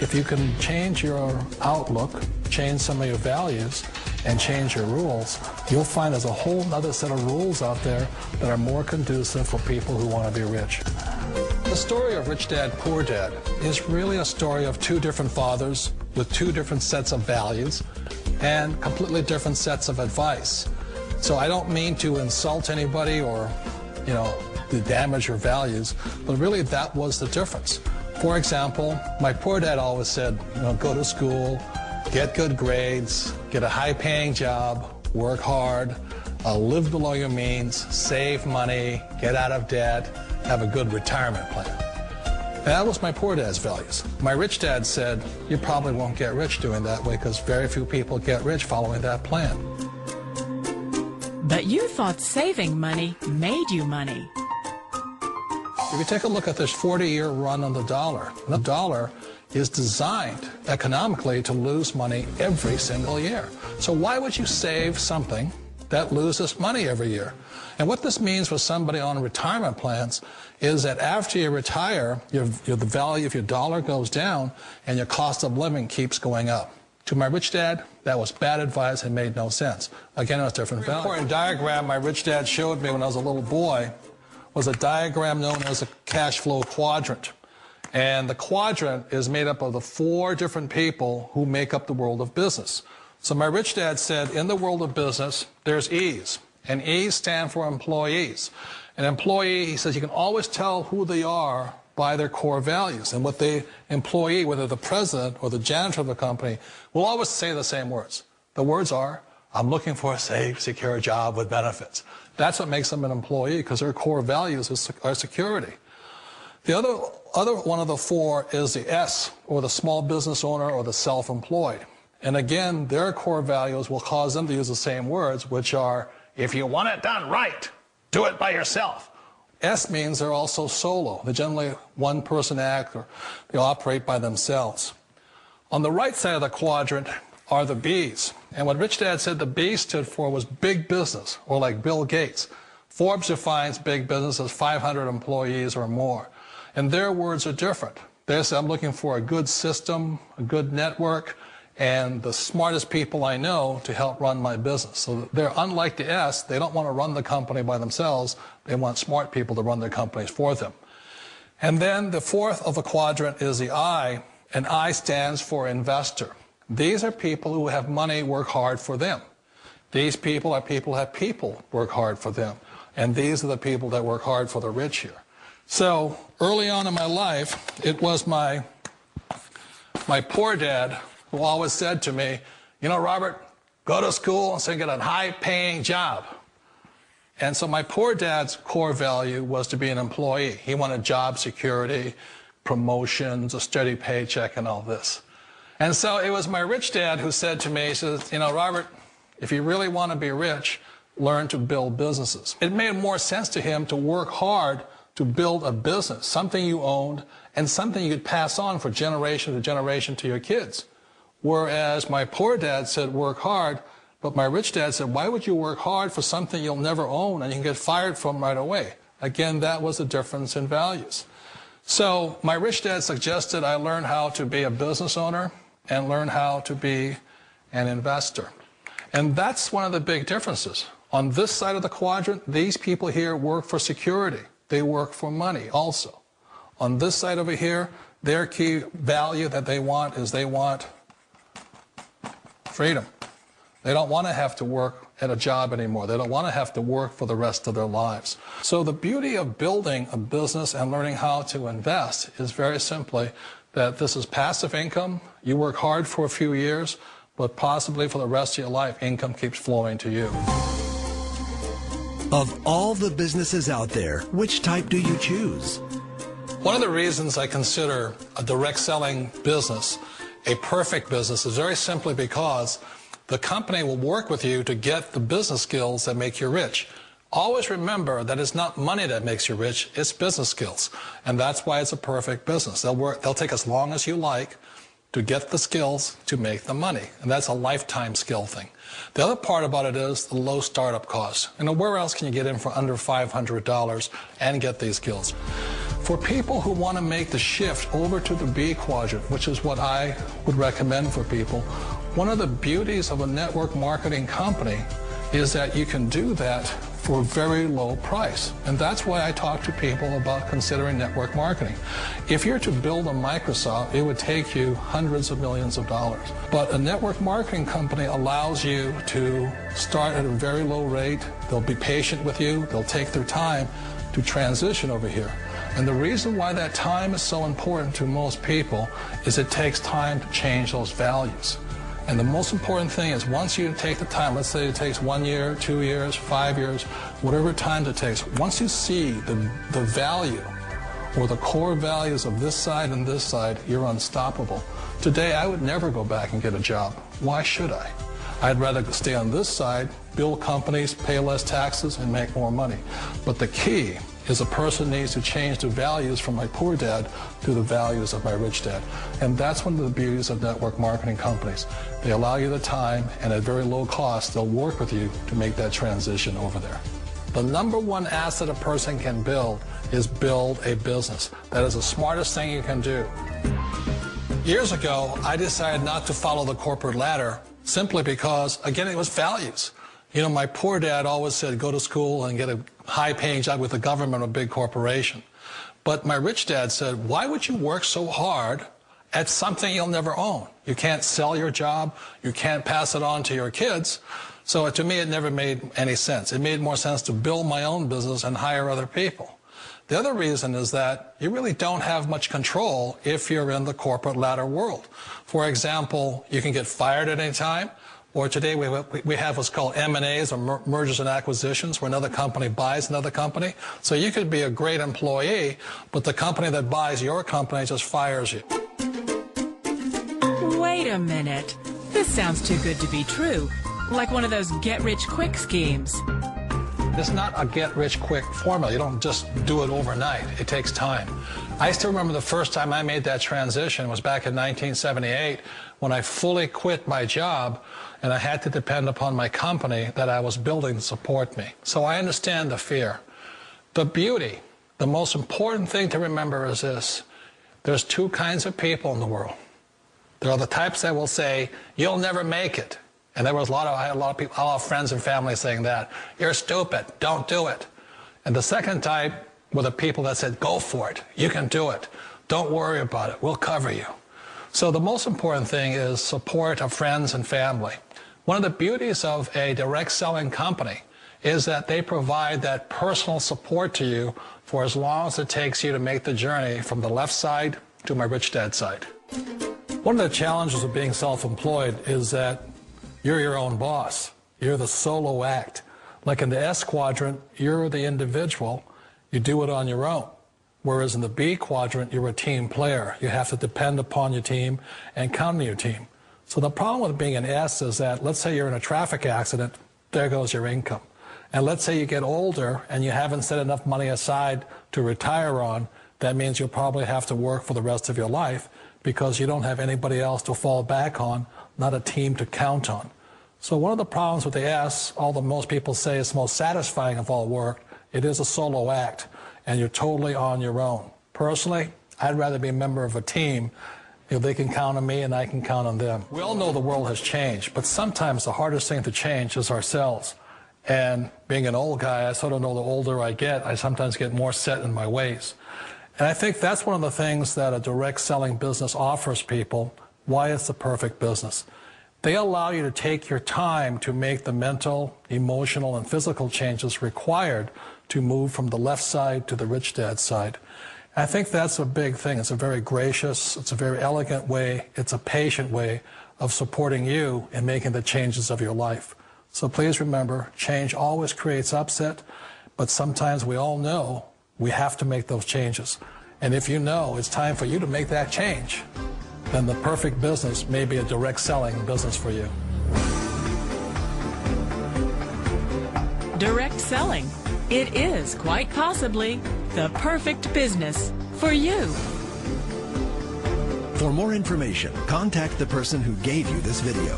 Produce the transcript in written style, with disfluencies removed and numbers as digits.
If you can change your outlook, change some of your values, and change your rules, you'll find there's a whole other set of rules out there that are more conducive for people who want to be rich. The story of Rich Dad, Poor Dad is really a story of two different fathers with two different sets of values and completely different sets of advice. So I don't mean to insult anybody or, to damage your values, but really that was the difference. For example, my poor dad always said, go to school, get good grades, get a high-paying job, work hard, live below your means, save money, get out of debt, have a good retirement plan. That was my poor dad's values. My rich dad said, you probably won't get rich doing that way because very few people get rich following that plan. But you thought saving money made you money. If you take a look at this 40-year run on the dollar is designed economically to lose money every single year. So why would you save something that loses money every year? And what this means for somebody on retirement plans is that after you retire, the value of your dollar goes down and your cost of living keeps going up. To my rich dad, that was bad advice and made no sense. Again, it was different value. An important diagram my rich dad showed me when I was a little boy was a diagram known as a cash flow quadrant. And the quadrant is made up of the four different people who make up the world of business. So my rich dad said, in the world of business, there's E's. And E's stand for employees. An employee, he says, you can always tell who they are by their core values. And what the employee, whether the president or the janitor of the company, will always say the same words. The words are, I'm looking for a safe, secure job with benefits. That's what makes them an employee, because their core values are security. The other one of the four is the S, or the small business owner or the self-employed. And again, their core values will cause them to use the same words, which are, if you want it done right, do it by yourself. S means they're also solo. They're generally one-person act, or they operate by themselves. On the right side of the quadrant are the B's. And what Rich Dad said the B stood for was big business, or like Bill Gates. Forbes defines big business as 500 employees or more. And their words are different. They say, I'm looking for a good system, a good network, and the smartest people I know to help run my business. So they're unlike the S. They don't want to run the company by themselves. They want smart people to run their companies for them. And then the fourth of the quadrant is the I, and I stands for investor. These are people who have money work hard for them. These people are people who have people work hard for them. And these are the people that work hard for the rich here. So early on in my life, it was my poor dad who always said to me, Robert, go to school and get a high-paying job. And so my poor dad's core value was to be an employee. He wanted job security, promotions, a steady paycheck, and all this. And so it was my rich dad who said to me, he says, Robert, if you really want to be rich, learn to build businesses. It made more sense to him to work hard to build a business, something you owned, and something you could pass on for generation to generation to your kids. Whereas my poor dad said work hard, but my rich dad said, why would you work hard for something you'll never own and you can get fired from right away? Again, that was the difference in values. So my rich dad suggested I learn how to be a business owner and learn how to be an investor. And that's one of the big differences. On this side of the quadrant, these people here work for security. They work for money also. On this side over here, their key value that they want is they want freedom. They don't want to have to work at a job anymore. They don't want to have to work for the rest of their lives. So the beauty of building a business and learning how to invest is very simply that this is passive income. You work hard for a few years, but possibly for the rest of your life, income keeps flowing to you. Of all the businesses out there, which type do you choose? One of the reasons I consider a direct selling business a perfect business is very simply because the company will work with you to get the business skills that make you rich. Always remember that it's not money that makes you rich, it's business skills. And that's why it's a perfect business. They'll take as long as you like to get the skills to make the money. And that's a lifetime skill thing. The other part about it is the low startup cost. Where else can you get in for under $500 and get these skills? For people who want to make the shift over to the B quadrant, which is what I would recommend for people, one of the beauties of a network marketing company is that you can do that for a very low price. And that's why I talk to people about considering network marketing. If you're to build a Microsoft, it would take you hundreds of millions of dollars. But a network marketing company allows you to start at a very low rate. They'll be patient with you. They'll take their time to transition over here. And the reason why that time is so important to most people is it takes time to change those values. And the most important thing is once you take the time, let's say it takes 1 year, 2 years, 5 years, whatever time it takes, once you see the value or the core values of this side and this side, you're unstoppable. Today, I would never go back and get a job. Why should I? I'd rather stay on this side, build companies, pay less taxes, and make more money. But the key is a person needs to change the values from my poor dad to the values of my rich dad. And that's one of the beauties of network marketing companies. They allow you the time, and at very low cost, they'll work with you to make that transition over there. The number one asset a person can build is build a business. That is the smartest thing you can do. Years ago, I decided not to follow the corporate ladder simply because, again, it was values. You know, my poor dad always said, go to school and get a high-paying job with the government or a big corporation. But my rich dad said, why would you work so hard at something you'll never own? You can't sell your job. You can't pass it on to your kids. So to me, it never made any sense. It made more sense to build my own business and hire other people. The other reason is that you really don't have much control if you're in the corporate ladder world. For example, you can get fired at any time. Or today we have what's called M&As, or mergers and acquisitions, where another company buys another company. So you could be a great employee, but the company that buys your company just fires you. Wait a minute. This sounds too good to be true. Like one of those get-rich-quick schemes. It's not a get-rich-quick formula. You don't just do it overnight. It takes time. I still remember the first time I made that transition was back in 1978 when I fully quit my job and I had to depend upon my company that I was building to support me. So I understand the fear. The beauty, the most important thing to remember is this. There's two kinds of people in the world. There are the types that will say, you'll never make it. And there was I had a lot of people, a lot of friends and family saying that. You're stupid. Don't do it. And the second type were the people that said, go for it. You can do it. Don't worry about it. We'll cover you. So the most important thing is support of friends and family. One of the beauties of a direct selling company is that they provide that personal support to you for as long as it takes you to make the journey from the left side to my rich dad side. One of the challenges of being self-employed is that you're your own boss. You're the solo act. Like in the S quadrant, you're the individual. You do it on your own. Whereas in the B quadrant, you're a team player. You have to depend upon your team and count on your team. So the problem with being an S is that, let's say you're in a traffic accident, there goes your income. And let's say you get older and you haven't set enough money aside to retire on, that means you'll probably have to work for the rest of your life because you don't have anybody else to fall back on, not a team to count on. So one of the problems with the S, although most people say it's the most satisfying of all work, it is a solo act, and you're totally on your own. Personally, I'd rather be a member of a team. You know, they can count on me and I can count on them. We all know the world has changed, but sometimes the hardest thing to change is ourselves. And being an old guy, I sort of know the older I get, I sometimes get more set in my ways. And I think that's one of the things that a direct selling business offers people, why it's the perfect business. They allow you to take your time to make the mental, emotional, and physical changes required to move from the left side to the rich dad side. I think that's a big thing. It's a very gracious, it's a very elegant way, it's a patient way of supporting you in making the changes of your life. So please remember, change always creates upset, but sometimes we all know we have to make those changes. And if you know it's time for you to make that change, then the perfect business may be a direct selling business for you. Direct selling. It is quite possibly the perfect business for you. For more information, contact the person who gave you this video.